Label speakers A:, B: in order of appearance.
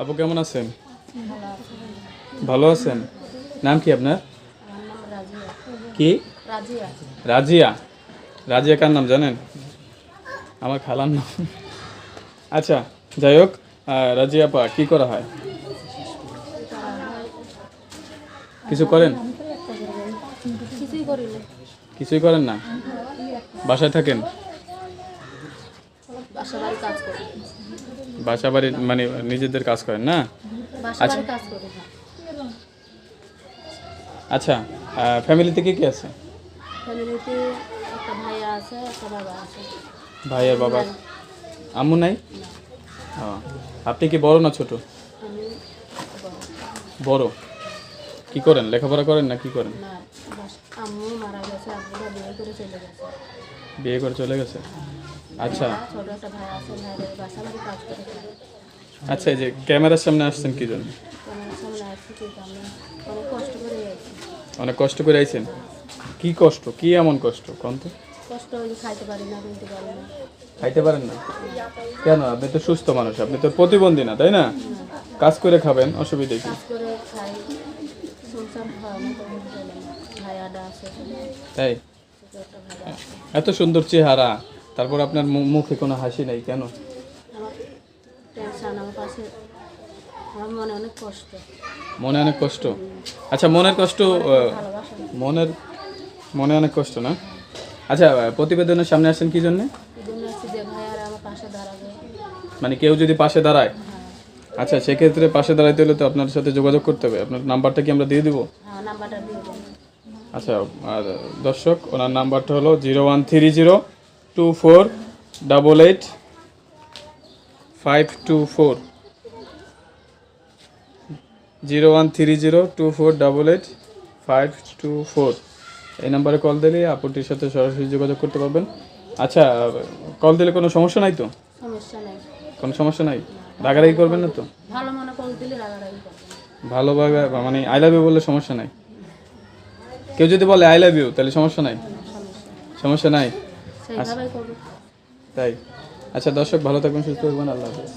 A: আপু কেমন আছেন? ভালো আছেন? নাম কি আপনার? কি? রাজিয়া। রাজিয়া কার নাম জানেন? আমার খালার নাম। আচ্ছা, যাই হোক, রাজিয়া আপা কি করা হয়? কিছু করেন? কিছুই করেন না? বাসায় থাকেন? বাসা বাড়ি মানে নিজেদের কাজ করেন না? আচ্ছা আচ্ছা, ফ্যামিলিতে কি কি আছে? ভাই আর বাবা। আম্মু নাই? ও, আপনি কি বড় না ছোট? বড়। কি করেন, লেখাপড়া করেন না কি করেন? বিয়ে করে চলে গেছে। আচ্ছা আচ্ছা, এই যে ক্যামেরার সামনে আসছেন কি জন্য? অনেক কষ্ট করে আইছেন। কি কষ্ট, কি এমন কষ্ট কোন তো? খাইতে পারেন না কেন? আপনি তো সুস্থ মানুষ, আপনি তো প্রতিবন্ধী না, তাই না? কাজ করে খাবেন, অসুবিধা কি? তাই? এত সুন্দর চেহারা, তারপর আপনার মুখে কোনো হাসি নাই কেন? মনে অনেক কষ্ট। আচ্ছা, মনের কষ্ট, মনের মনে অনেক কষ্ট না? আচ্ছা, প্রতিবেদনের সামনে আসছেন কি জন্য? মানে কেউ যদি পাশে দাঁড়ায়, আচ্ছা সেক্ষেত্রে পাশে দাঁড়াইতে হলে তো আপনার সাথে যোগাযোগ করতে হবে। আপনার নাম্বারটা কি আমরা দিয়ে দিব? আচ্ছা, আর দর্শক, ওনার নাম্বারটা হলো 013024885524, 013024885524। এই নাম্বারে কল দিলে আপুটির সাথে সরাসরি যোগাযোগ করতে পারবেন। আচ্ছা, কল দিলে কোনো সমস্যা নাই তো? কোনো সমস্যা নাই? রাগারাগি করবেন না তো? ভালোভাবে মানে আই লাভ ইউ বললে সমস্যা নাই? কেউ যদি বলে আই লাভ ইউ তাহলে সমস্যা নাই? সমস্যা নাই? তাই? আচ্ছা দর্শক, ভালো থাকবেন, সুস্থ থাকবেন, আল্লাহ হাফেজ।